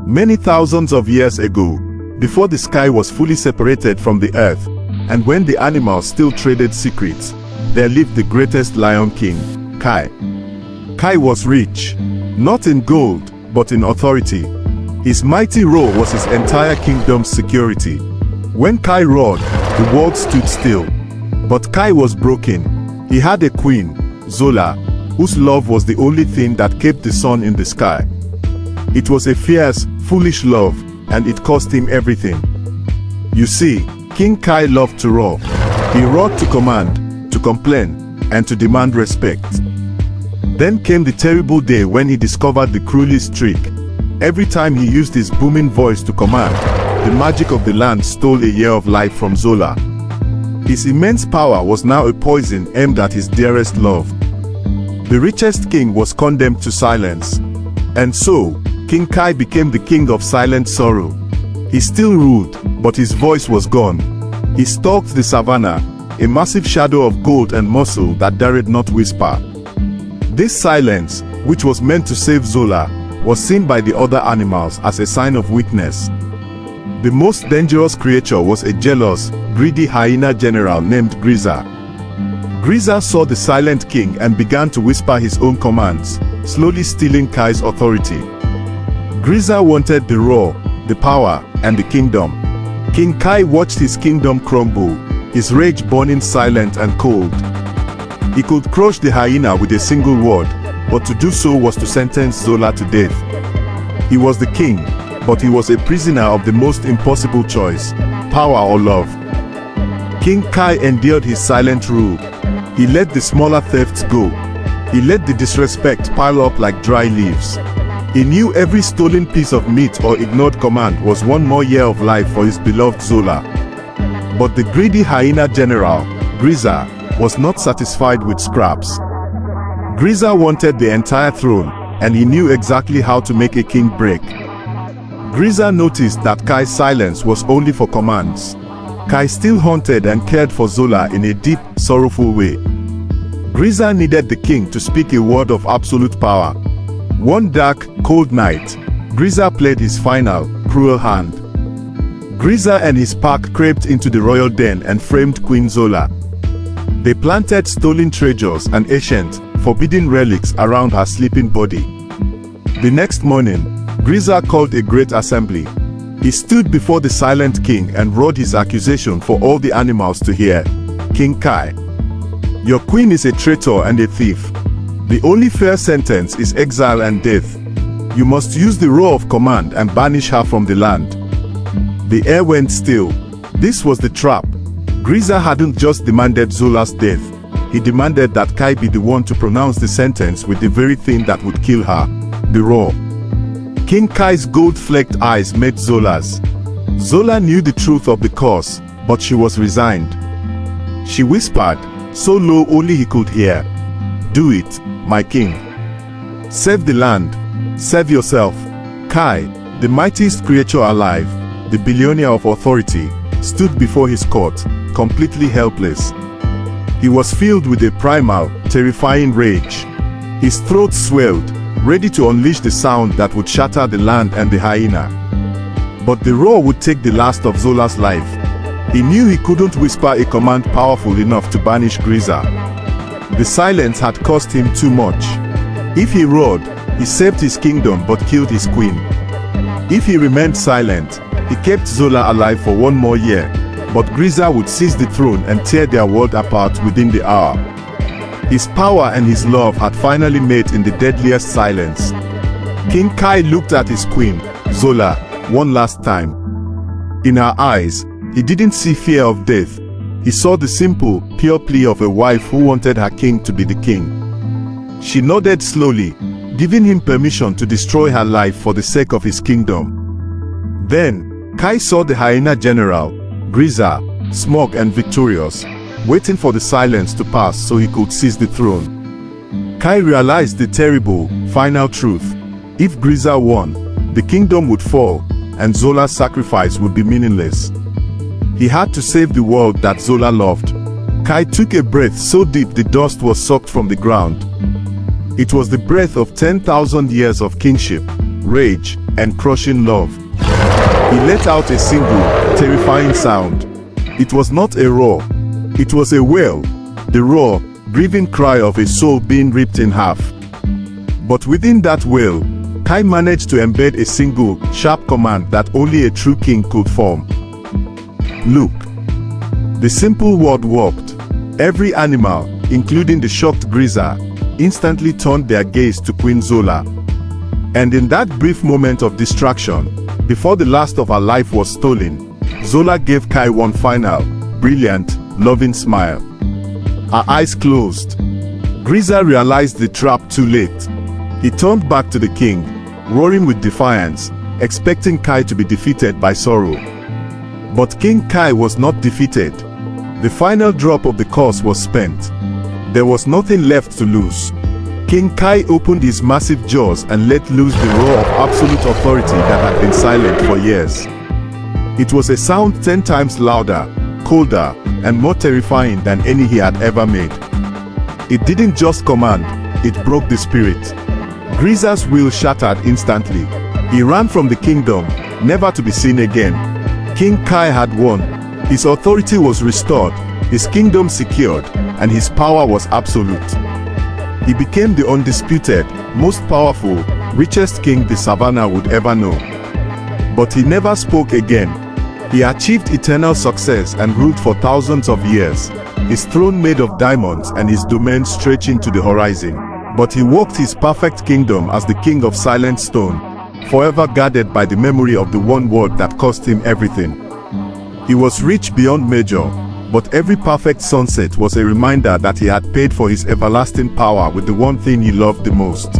Many thousands of years ago, before the sky was fully separated from the earth, and when the animals still traded secrets, there lived the greatest lion king, Kai. Kai was rich, not in gold, but in authority. His mighty roar was his entire kingdom's security. When Kai roared, the world stood still. But Kai was broken. He had a queen, Zola, whose love was the only thing that kept the sun in the sky. It was a fierce, foolish love, and it cost him everything. You see, King Kai loved to roar. He roared to command, to complain, and to demand respect. Then came the terrible day when he discovered the cruelest trick. Every time he used his booming voice to command, the magic of the land stole a year of life from Zola. His immense power was now a poison aimed at his dearest love. The richest king was condemned to silence. And so, King Kai became the king of silent sorrow. He still ruled, but his voice was gone. He stalked the savannah, a massive shadow of gold and muscle that dared not whisper. This silence, which was meant to save Zola, was seen by the other animals as a sign of weakness. The most dangerous creature was a jealous, greedy hyena general named Grizza. Grizza saw the silent king and began to whisper his own commands, slowly stealing Kai's authority. Grizza wanted the roar, the power, and the kingdom. King Kai watched his kingdom crumble, his rage burning silent and cold. He could crush the hyena with a single word, but to do so was to sentence Zola to death. He was the king, but he was a prisoner of the most impossible choice, power or love. King Kai endured his silent rule. He let the smaller thefts go. He let the disrespect pile up like dry leaves. He knew every stolen piece of meat or ignored command was one more year of life for his beloved Zola. But the greedy hyena general, Grizza, was not satisfied with scraps. Grizza wanted the entire throne, and he knew exactly how to make a king break. Grizza noticed that Kai's silence was only for commands. Kai still haunted and cared for Zola in a deep, sorrowful way. Grizza needed the king to speak a word of absolute power. One dark, cold night, Grizza played his final, cruel hand. Grizza and his pack crept into the royal den and framed Queen Zola. They planted stolen treasures and ancient, forbidden relics around her sleeping body. The next morning, Grizza called a great assembly. He stood before the silent king and roared his accusation for all the animals to hear. King Kai, your queen is a traitor and a thief. The only fair sentence is exile and death. You must use the roar of command and banish her from the land. The air went still. This was the trap. Grizza hadn't just demanded Zola's death. He demanded that Kai be the one to pronounce the sentence with the very thing that would kill her, the roar. King Kai's gold-flecked eyes met Zola's. Zola knew the truth of the cause, but she was resigned. She whispered, so low only he could hear, "Do it, my king. Save the land. Save yourself." Kai, the mightiest creature alive, the billionaire of authority, stood before his court, completely helpless. He was filled with a primal, terrifying rage. His throat swelled, ready to unleash the sound that would shatter the land and the hyena. But the roar would take the last of Zola's life. He knew he couldn't whisper a command powerful enough to banish Grizza. The silence had cost him too much. If he roared, he saved his kingdom but killed his queen. If he remained silent, he kept Zola alive for one more year, but Grizza would seize the throne and tear their world apart within the hour. His power and his love had finally met in the deadliest silence. King Kai looked at his queen, Zola, one last time. In her eyes, he didn't see fear of death. He saw the simple, pure plea of a wife who wanted her king to be the king. She nodded slowly, giving him permission to destroy her life for the sake of his kingdom. Then, Kai saw the hyena general, Grizza, smug and victorious, waiting for the silence to pass so he could seize the throne. Kai realized the terrible, final truth. If Grizza won, the kingdom would fall, and Zola's sacrifice would be meaningless. He had to save the world that Zola loved. Kai took a breath so deep the dust was sucked from the ground. It was the breath of 10,000 years of kingship, rage, and crushing love. He let out a single, terrifying sound. It was not a roar. It was a wail, the raw, grieving cry of a soul being ripped in half. But within that wail, Kai managed to embed a single, sharp command that only a true king could form. Look. The simple word worked. Every animal, including the shocked Grizza, instantly turned their gaze to Queen Zola. And in that brief moment of distraction, before the last of her life was stolen, Zola gave Kai one final, brilliant, loving smile. Her eyes closed. Grizza realized the trap too late. He turned back to the king, roaring with defiance, expecting Kai to be defeated by sorrow. But King Kai was not defeated. The final drop of the curse was spent. There was nothing left to lose. King Kai opened his massive jaws and let loose the roar of absolute authority that had been silent for years. It was a sound 10 times louder, colder, and more terrifying than any he had ever made. It didn't just command, it broke the spirit. Grizza's will shattered instantly. He ran from the kingdom, never to be seen again. King Kai had won. His authority was restored, his kingdom secured, and his power was absolute. He became the undisputed, most powerful, richest king the savannah would ever know. But he never spoke again. He achieved eternal success and ruled for thousands of years, his throne made of diamonds and his domain stretching to the horizon. But he walked his perfect kingdom as the king of silent stone, forever guarded by the memory of the one word that cost him everything. He was rich beyond measure, but every perfect sunset was a reminder that he had paid for his everlasting power with the one thing he loved the most.